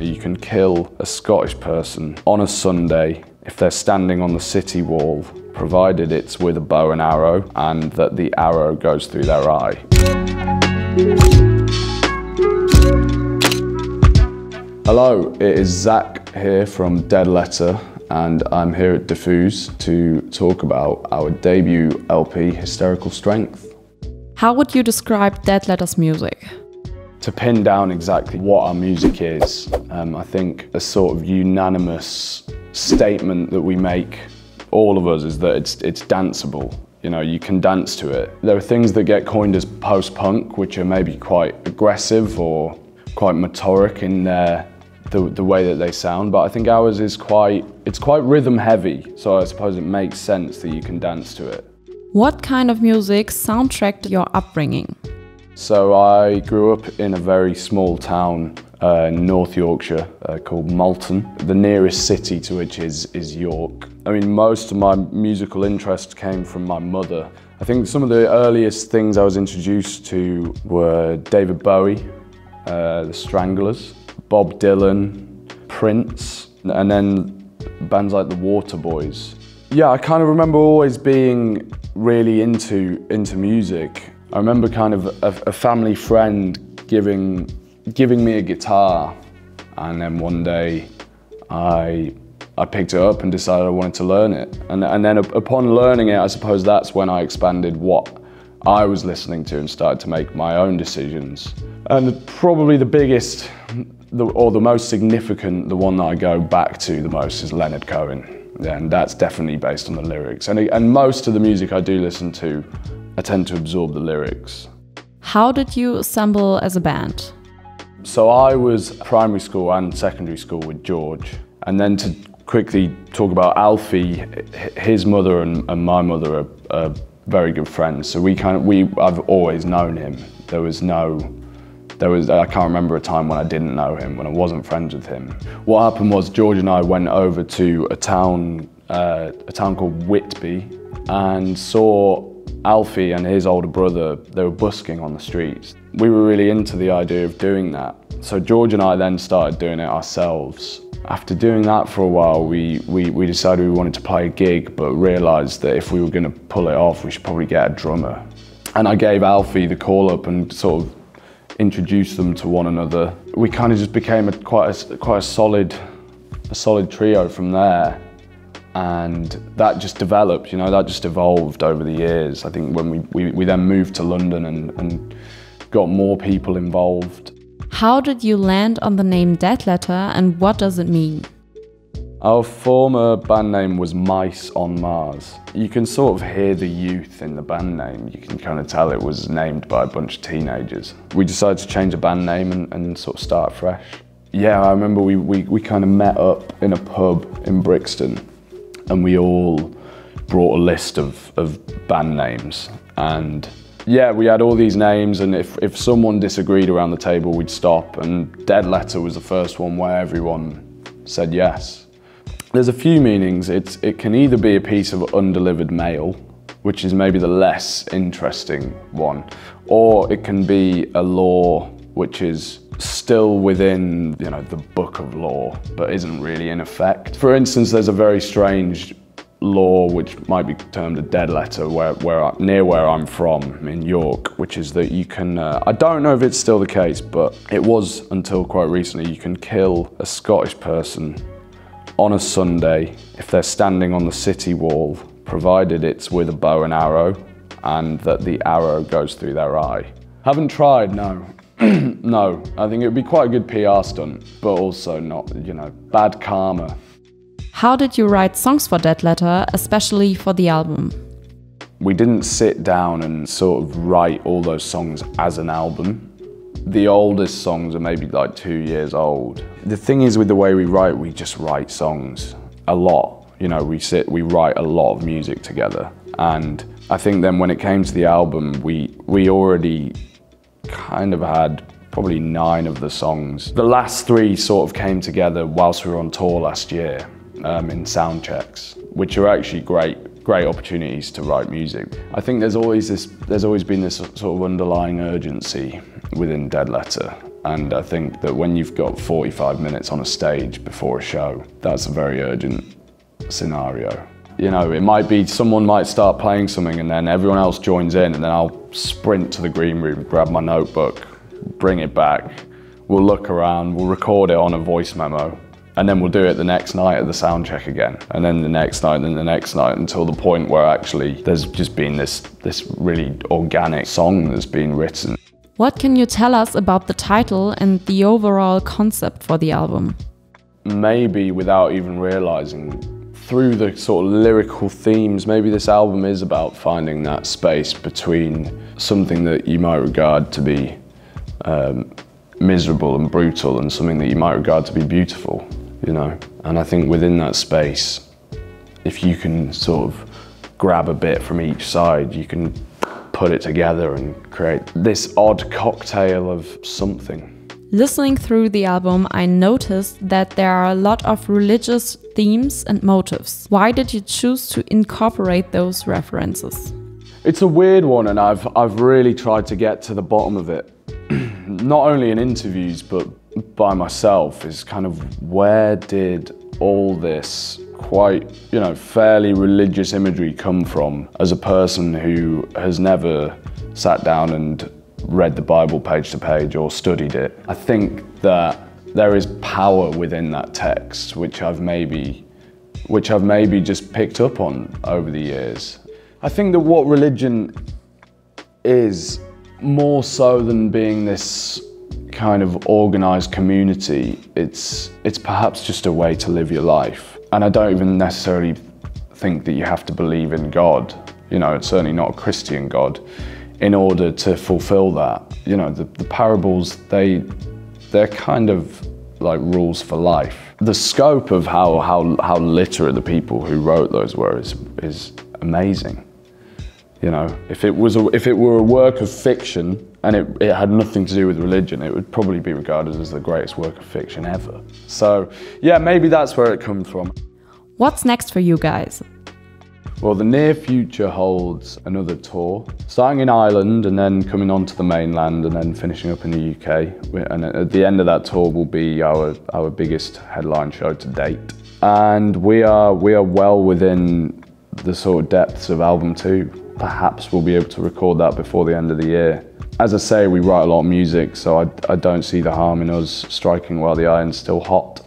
You can kill a Scottish person on a Sunday if they're standing on the city wall, provided it's with a bow and arrow and that the arrow goes through their eye. Hello, it is Zac here from Deadletter, and I'm here at DIFFUS to talk about our debut LP, Hysterical Strength. How would you describe Deadletter's music? To pin down exactly what our music is, I think a sort of unanimous statement that we make, all of us, is that it's danceable. You know, you can dance to it. There are things that get coined as post-punk, which are maybe quite aggressive or quite motoric in the way that they sound, but I think ours is quite rhythm heavy, so I suppose it makes sense that you can dance to it. What kind of music soundtracked your upbringing? So I grew up in a very small town in North Yorkshire called Malton. The nearest city to which is York. I mean, most of my musical interest came from my mother. I think some of the earliest things I was introduced to were David Bowie, the Stranglers, Bob Dylan, Prince, and then bands like the Waterboys. Yeah, I kind of remember always being really into music. I remember kind of a family friend giving me a guitar, and then one day I picked it up and decided I wanted to learn it. And then upon learning it, I suppose that's when I expanded what I was listening to and started to make my own decisions. And probably the biggest, or the most significant, the one that I go back to the most is Leonard Cohen. And that's definitely based on the lyrics. And most of the music I do listen to, I tend to absorb the lyrics. How did you assemble as a band? So I was primary school and secondary school with George. And then to quickly talk about Alfie, his mother and my mother are very good friends. So I've always known him. I can't remember a time when I didn't know him, when I wasn't friends with him. What happened was George and I went over to a town called Whitby and saw Alfie and his older brother. They were busking on the streets. We were really into the idea of doing that. So George and I then started doing it ourselves. After doing that for a while, we decided we wanted to play a gig, but realised that if we were going to pull it off, we should probably get a drummer. And I gave Alfie the call up and sort of introduced them to one another. We kind of just became quite a solid trio from there. And that just developed, you know, that just evolved over the years. I think when we then moved to London and got more people involved. How did you land on the name Deadletter, and what does it mean? Our former band name was Mice on Mars. You can sort of hear the youth in the band name. You can kind of tell it was named by a bunch of teenagers. We decided to change the band name and sort of start fresh. Yeah, I remember we kind of met up in a pub in Brixton, and we all brought a list of band names. And yeah, we had all these names, and if someone disagreed around the table, we'd stop, and Deadletter was the first one where everyone said yes. There's a few meanings. It can either be a piece of undelivered mail, which is maybe the less interesting one, or it can be a law which is still within, you know, the book of law, but isn't really in effect. For instance, there's a very strange law which might be termed a dead letter near where I'm from in York, which is that you can, I don't know if it's still the case, but it was until quite recently, you can kill a Scottish person on a Sunday if they're standing on the city wall, provided it's with a bow and arrow and that the arrow goes through their eye. Haven't tried, no. No, I think it would be quite a good PR stunt, but also not, you know, bad karma. How did you write songs for Deadletter, especially for the album? We didn't sit down and sort of write all those songs as an album. The oldest songs are maybe like 2 years old. The thing is with the way we write, we just write songs a lot. You know, we write a lot of music together. And I think then when it came to the album, we already kind of had probably 9 of the songs. The last 3 sort of came together whilst we were on tour last year in sound checks, which are actually great opportunities to write music. I think there's always been this sort of underlying urgency within Deadletter And I think that when you've got 45 minutes on a stage before a show, that's a very urgent scenario. You know, it might be someone might start playing something and then everyone else joins in, and then I'll sprint to the green room, grab my notebook, bring it back. We'll look around, we'll record it on a voice memo, and then we'll do it the next night at the sound check again, and then the next night, and the next night, until the point where actually there's just been this really organic song that's been written. What can you tell us about the title and the overall concept for the album? Maybe without even realizing, through the sort of lyrical themes, maybe this album is about finding that space between something that you might regard to be miserable and brutal and something that you might regard to be beautiful, you know? And I think within that space, if you can sort of grab a bit from each side, you can put it together and create this odd cocktail of something. Listening through the album, I noticed that there are a lot of religious themes and motifs. Why did you choose to incorporate those references? It's a weird one, and I've really tried to get to the bottom of it. Not only in interviews, but by myself, is kind of where did all this quite, you know, fairly religious imagery come from as a person who has never sat down and read the Bible page to page or studied it. I think that there is power within that text, which I've maybe just picked up on over the years. I think that what religion is, more so than being this kind of organized community, it's perhaps just a way to live your life. And I don't even necessarily think that you have to believe in God. You know, it's certainly not a Christian God in order to fulfill that. You know, the parables, they're kind of like rules for life. The scope of how literate the people who wrote those were is amazing. You know, if it were a work of fiction and it had nothing to do with religion, it would probably be regarded as the greatest work of fiction ever. So yeah, maybe that's where it comes from. What's next for you guys? Well, the near future holds another tour, starting in Ireland and then coming on to the mainland and then finishing up in the UK. And at the end of that tour will be our biggest headline show to date. And we are well within the sort of depths of album 2. Perhaps we'll be able to record that before the end of the year. As I say, we write a lot of music, so I don't see the harm in us striking while the iron's still hot.